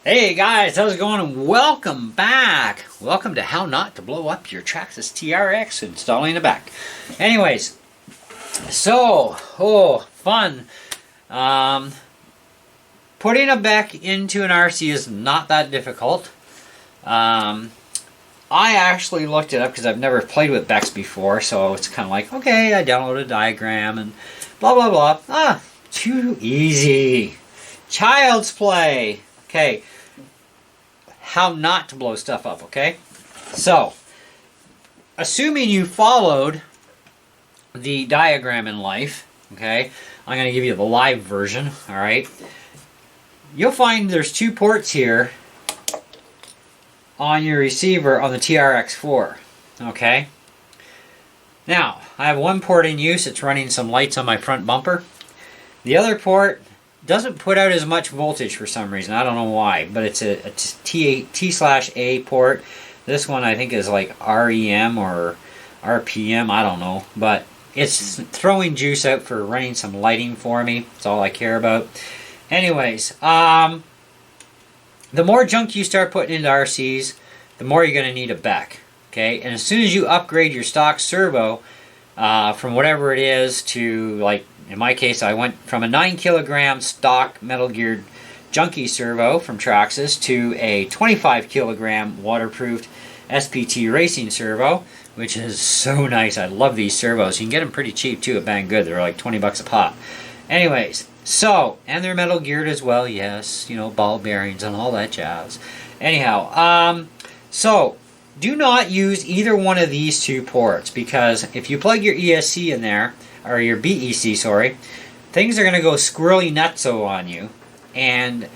Hey guys, how's it going? And welcome back. Welcome to How Not to Blow Up Your Traxxas TRX installing the back. Anyways, so, fun. Putting a bec into an RC is not that difficult. I actually looked it up because I've never played with becs before, so it's kind of like, okay, I downloaded a diagram and blah, blah, blah. Too easy. Child's play. Okay. How not to blow stuff up, okay? So, assuming you followed the diagram in life, okay? I'm going to give you the live version, all right? You'll find there's two ports here on your receiver on the TRX4, okay? Now, I have one port in use. It's running some lights on my front bumper. The other port doesn't put out as much voltage for some reason. I don't know why, but it's a T/A port. This one I think is like REM or RPM, I don't know, but it's throwing juice out for running some lighting for me. That's all I care about. Anyways, the more junk you start putting into RCs, the more you're going to need a bec. Okay, and as soon as you upgrade your stock servo from whatever it is to, like, in my case, I went from a 9 kilogram stock metal geared junkie servo from Traxxas to a 25 kilogram waterproofed SPT racing servo, which is so nice. I love these servos. You can get them pretty cheap too at Banggood. They're like 20 bucks a pop. Anyways, so, and they're metal geared as well. Yes, you know, ball bearings and all that jazz. Anyhow, so do not use either one of these two ports, because if you plug your ESC in there, or your BEC, sorry, things are going to go squirrely nutso on you, and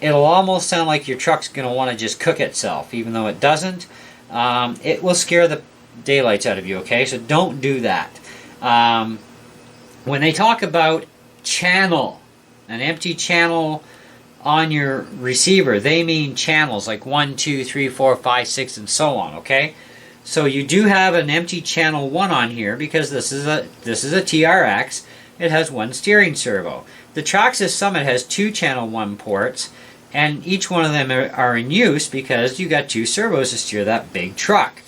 it'll almost sound like your truck's going to want to just cook itself, even though it doesn't. It will scare the daylights out of you, okay? So don't do that. When they talk about channel, an empty channel on your receiver, they mean channels like 1, 2, 3, 4, 5, 6, and so on, okay? So you do have an empty channel 1 on here because this is a TRX. It has one steering servo. The Traxxas Summit has two channel 1 ports, and each one of them are in use because you got two servos to steer that big truck.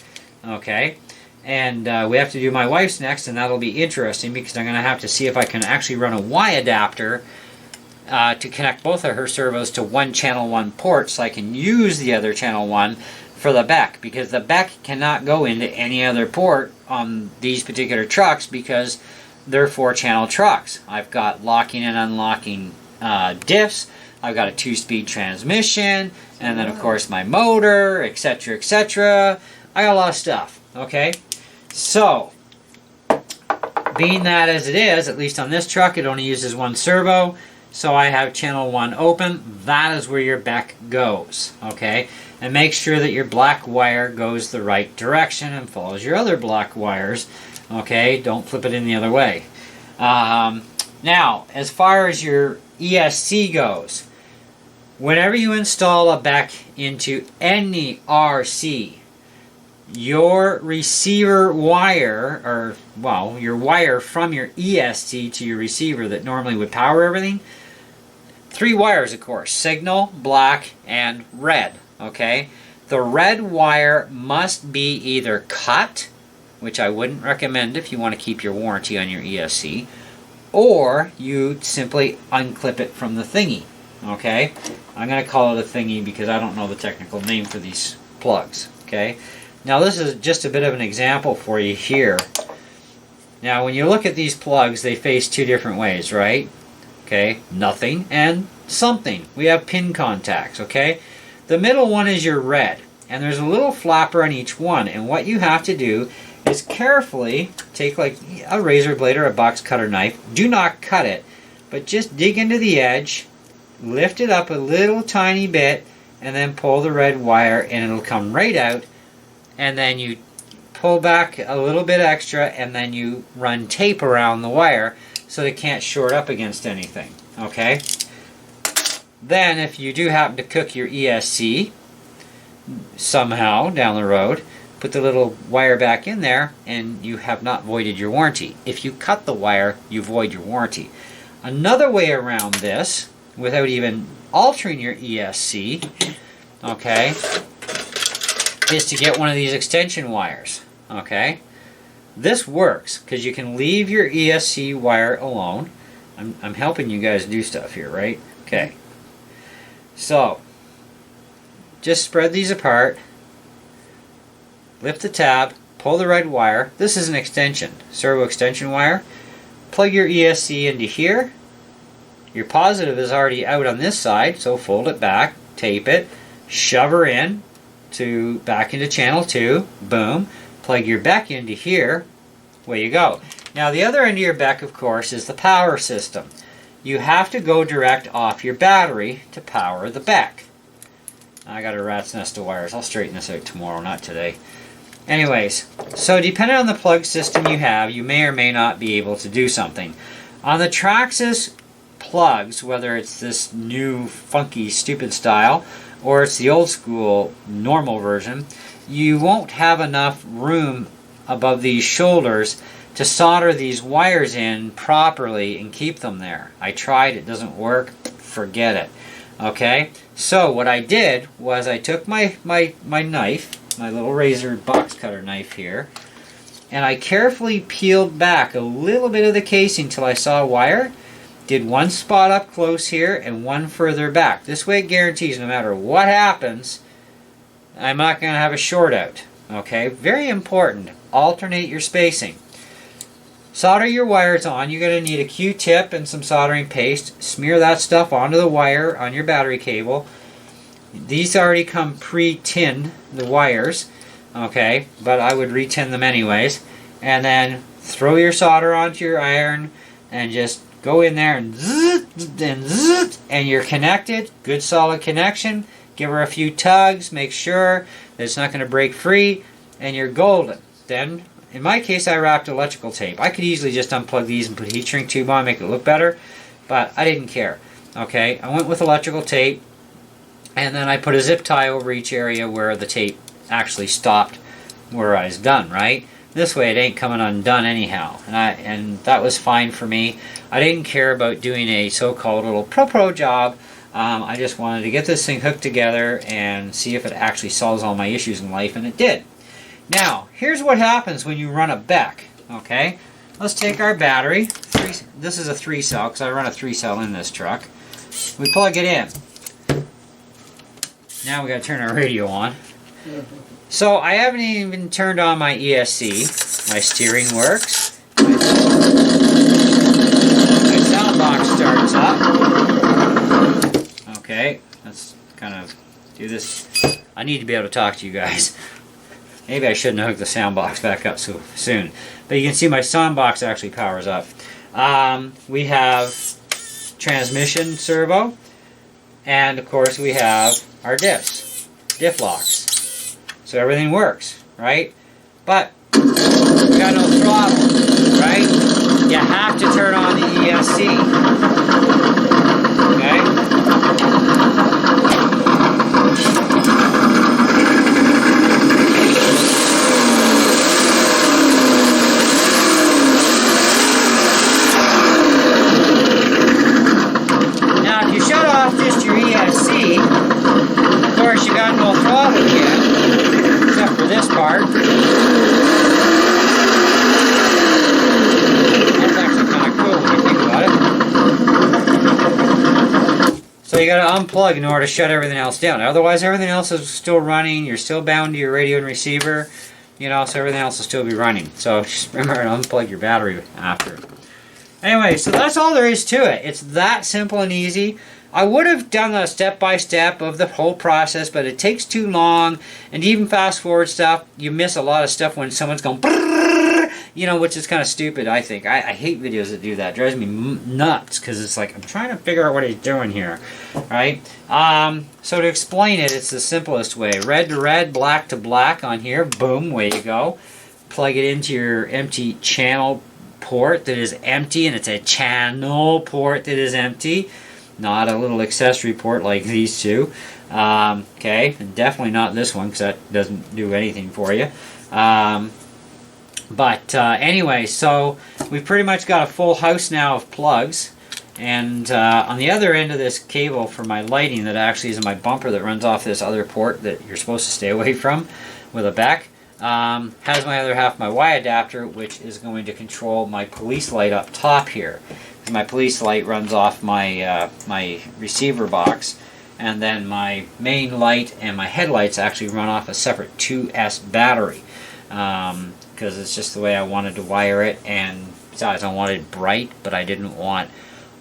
Okay, and we have to do my wife's next, and that'll be interesting because I'm going to have to see if I can actually run a Y adapter to connect both of her servos to one channel 1 port, so I can use the other channel 1 for the bec, because the bec cannot go into any other port on these particular trucks because they're 4-channel trucks. I've got locking and unlocking diffs, I've got a 2-speed transmission, and then of course my motor, etc, etc. I got a lot of stuff, okay? So, being that as it is, at least on this truck, it only uses one servo, so I have channel 1 open. That is where your bec goes, okay? And make sure that your black wire goes the right direction and follows your other black wires, okay? Don't flip it in the other way. Now, as far as your ESC goes, whenever you install a bec into any RC, your receiver wire, or, well, your wire from your ESC to your receiver that normally would power everything, 3 wires, of course: signal, black, and red. Okay, the red wire must be either cut, which I wouldn't recommend if you want to keep your warranty on your ESC, or you simply unclip it from the thingy. Okay, I'm going to call it a thingy because I don't know the technical name for these plugs. Okay, now this is just a bit of an example for you here. Now when you look at these plugs, they face 2 different ways, right? Okay, nothing and something. We have pin contacts, okay? The middle one is your red, and there's a little flapper on each one, and what you have to do is carefully take like a razor blade or a box cutter knife. Do not cut it, but just dig into the edge, lift it up a little tiny bit, and then pull the red wire, and it'll come right out, and then you pull back a little bit extra, and then you run tape around the wire so it can't short up against anything, okay? Then, if you do happen to cook your ESC somehow down the road, put the little wire back in there, and you have not voided your warranty. If you cut the wire, you void your warranty. Another way around this, without even altering your ESC, okay, is to get one of these extension wires, okay? This works because you can leave your ESC wire alone. I'm helping you guys do stuff here, right? Okay. So, just spread these apart, lift the tab, pull the red wire. This is an extension, servo extension wire. Plug your ESC into here. Your positive is already out on this side, so fold it back, tape it, shove her in to back into channel 2. Boom. Plug your bec into here. Away you go. Now the other end of your bec, of course, is the power system. You have to go direct off your battery to power the bec. I got a rat's nest of wires. I'll straighten this out tomorrow, not today. Anyways, so depending on the plug system you have, you may or may not be able to do something. On the Traxxas plugs, whether it's this new funky stupid style or it's the old school normal version, you won't have enough room above these shoulders to solder these wires in properly and keep them there. I tried, it doesn't work, forget it. Okay, so what I did was I took my knife, my little razor box cutter knife here, and I carefully peeled back a little bit of the casing till I saw a wire. Did one spot up close here and one further back. This way it guarantees no matter what happens, I'm not going to have a short out. Okay, very important. Alternate your spacing. Solder your wires on. You're going to need a Q-tip and some soldering paste. Smear that stuff onto the wire on your battery cable. These already come pre-tinned, the wires, okay, but I would re-tin them anyways. And then throw your solder onto your iron and just go in there and zzz, and zzz, and you're connected. Good solid connection. Give her a few tugs. Make sure that it's not going to break free, and you're golden. Then, in my case, I wrapped electrical tape. I could easily just unplug these and put heat shrink tube on, make it look better, but I didn't care. Okay, I went with electrical tape, and then I put a zip tie over each area where the tape actually stopped where I was done, right? This way it ain't coming undone anyhow, and that was fine for me. I didn't care about doing a so-called little pro job. I just wanted to get this thing hooked together and see if it actually solves all my issues in life, and it did. Now, here's what happens when you run a bec, okay? Let's take our battery. This is a 3-cell, because I run a 3-cell in this truck. We plug it in. Now we got to turn our radio on. So I haven't even turned on my ESC. My steering works. My sound box starts up. Okay, let's kind of do this. I need to be able to talk to you guys. Maybe I shouldn't have hooked the sound box back up so soon. But you can see my sound box actually powers up. We have transmission servo. And of course we have our diff locks. So everything works, right? But we got no throttle, right? You have to turn on the ESC. Okay? Now if you shut off just your ESC, of course you got no throttle yet. Except for this part. That's actually kind of cool when you think about it. So you got to unplug in order to shut everything else down. Otherwise, everything else is still running. You're still bound to your radio and receiver. You know, so everything else will still be running. So just remember to unplug your battery after. Anyway, so that's all there is to it. It's that simple and easy. I would have done a step-by-step of the whole process, but it takes too long, and even fast-forward stuff, you miss a lot of stuff when someone's going brrrr, you know, which is kind of stupid, I think. I hate videos that do that. It drives me nuts, because it's like, I'm trying to figure out what he's doing here, right? So to explain it, it's the simplest way. Red to red, black to black on here. Boom, way you go. Plug it into your empty channel port that is empty, and it's a channel port that is empty. Not a little accessory port like these two. Okay, and definitely not this one because that doesn't do anything for you. Anyway, so we've pretty much got a full house now of plugs. And on the other end of this cable for my lighting that actually is in my bumper that runs off this other port that you're supposed to stay away from with a bec, has my other half, my Y adapter, which is going to control my police light up top here. My police light runs off my, my receiver box, and then my main light and my headlights actually run off a separate 2S battery, because it's just the way I wanted to wire it. And besides, I wanted it bright, but I didn't want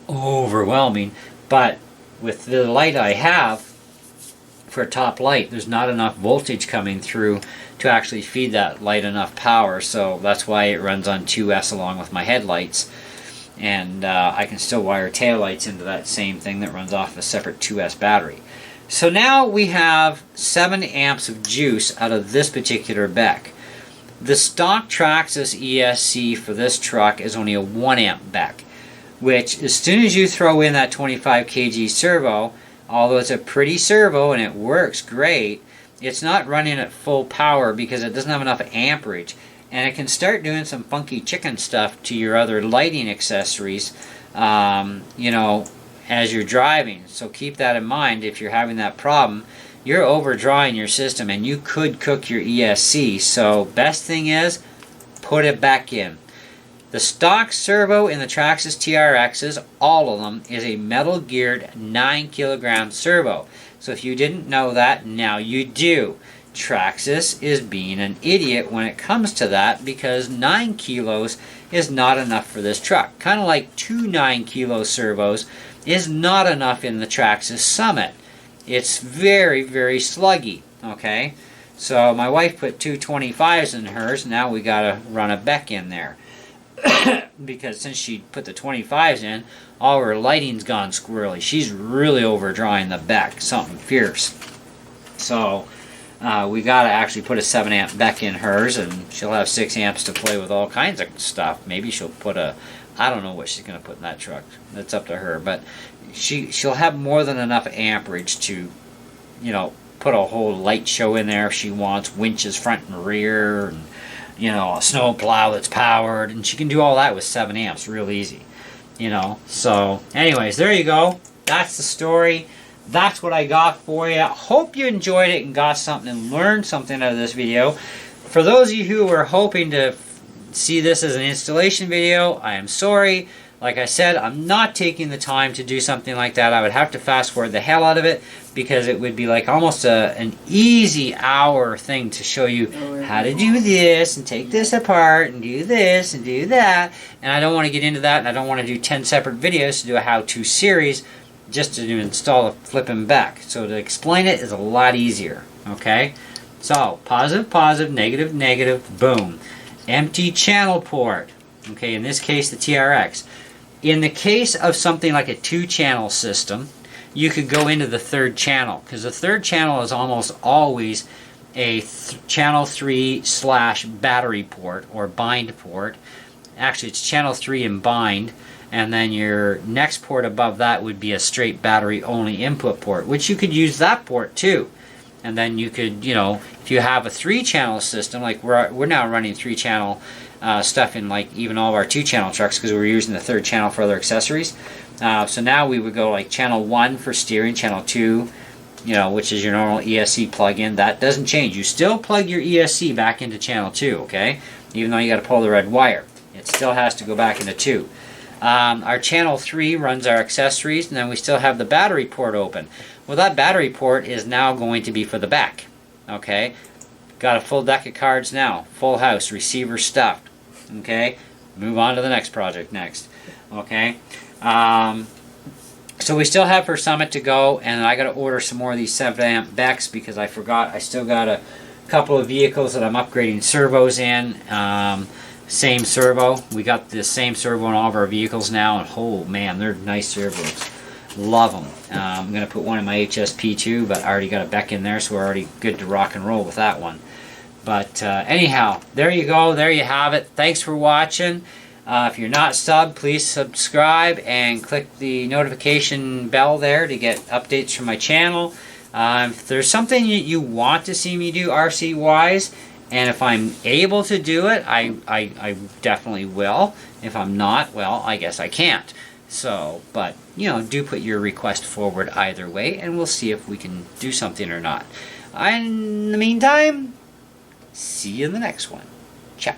overwhelming. But with the light I have for a top light, there's not enough voltage coming through to actually feed that light enough power, so that's why it runs on 2S along with my headlights. And I can still wire taillights into that same thing that runs off a separate 2S battery. So now we have 7 amps of juice out of this particular bec. The stock Traxxas ESC for this truck is only a 1 amp bec, which as soon as you throw in that 25 kg servo, although it's a pretty servo and it works great, it's not running at full power because it doesn't have enough amperage. And it can start doing some funky chicken stuff to your other lighting accessories, you know, as you're driving. So keep that in mind if you're having that problem. You're overdrawing your system and you could cook your ESC. So best thing is, put it back in. The stock servo in the Traxxas TRXs, all of them, is a metal geared 9 kilogram servo. So if you didn't know that, now you do. Traxxas is being an idiot when it comes to that, because 9 kilos is not enough for this truck. Kind of like 2 9-kilo servos is not enough in the Traxxas Summit. It's very, very sluggy, okay? So my wife put 2 25s in hers. Now we got to run a bec in there. Because since she put the 25s in, all her lighting's gone squirrely. She's really overdrawing the bec, something fierce. So we got to actually put a 7 amp bec in hers, and she'll have 6 amps to play with all kinds of stuff. Maybe she'll put a, I don't know what she's going to put in that truck. That's up to her. But she'll have more than enough amperage to, you know, put a whole light show in there if she wants, winches front and rear, and, you know, a snow plow that's powered, and she can do all that with 7 amps real easy, you know. So anyways, there you go. That's the story. That's what I got for you. Hope you enjoyed it and got something and learned something out of this video. For those of you who were hoping to see this as an installation video, I am sorry. Like I said, I'm not taking the time to do something like that. I would have to fast forward the hell out of it, because it would be like almost an easy hour thing to show you how to do this and take this apart and do this and do that. And I don't want to get into that, and I don't want to do 10 separate videos to do a how-to series just to install a flipping bec. So to explain it is a lot easier, okay? So positive, positive, negative, negative, boom. Empty channel port, okay, in this case the TRX. In the case of something like a 2-channel system, you could go into the 3rd channel, because the 3rd channel is almost always a channel 3/ battery port or bind port. Actually, it's channel 3 and bind, and then your next port above that would be a straight battery only input port, which you could use that port too. And then you could, you know, if you have a 3-channel system, like we're now running 3-channel stuff in like even all of our 2-channel trucks, because we're using the 3rd channel for other accessories. So now we would go like channel 1 for steering, channel 2, you know, which is your normal ESC plug-in. That doesn't change. You still plug your ESC back into channel 2, okay? Even though you got to pull the red wire, it still has to go back into 2. Our channel 3 runs our accessories, and then we still have the battery port open. Well, that battery port is now going to be for the back, okay? Got a full deck of cards now, full house, receiver stuffed, okay? Move on to the next project next, okay? So we still have for Summit to go, and I got to order some more of these 7 amp becs, because I forgot I still got a couple of vehicles that I'm upgrading servos in. Same servo. We got the same servo in all of our vehicles now, and oh man, they're nice servos. Love them. I'm going to put one in my HSP too, but I already got a bec in there, so we're already good to rock and roll with that one. But anyhow, there you go. There you have it. Thanks for watching. If you're not subbed, please subscribe and click the notification bell there to get updates from my channel. If there's something you want to see me do RC-wise, and if I'm able to do it, I definitely will. If I'm not, well, I guess I can't. So, but, you know, do put your request forward either way, and we'll see if we can do something or not. In the meantime, see you in the next one. Ciao.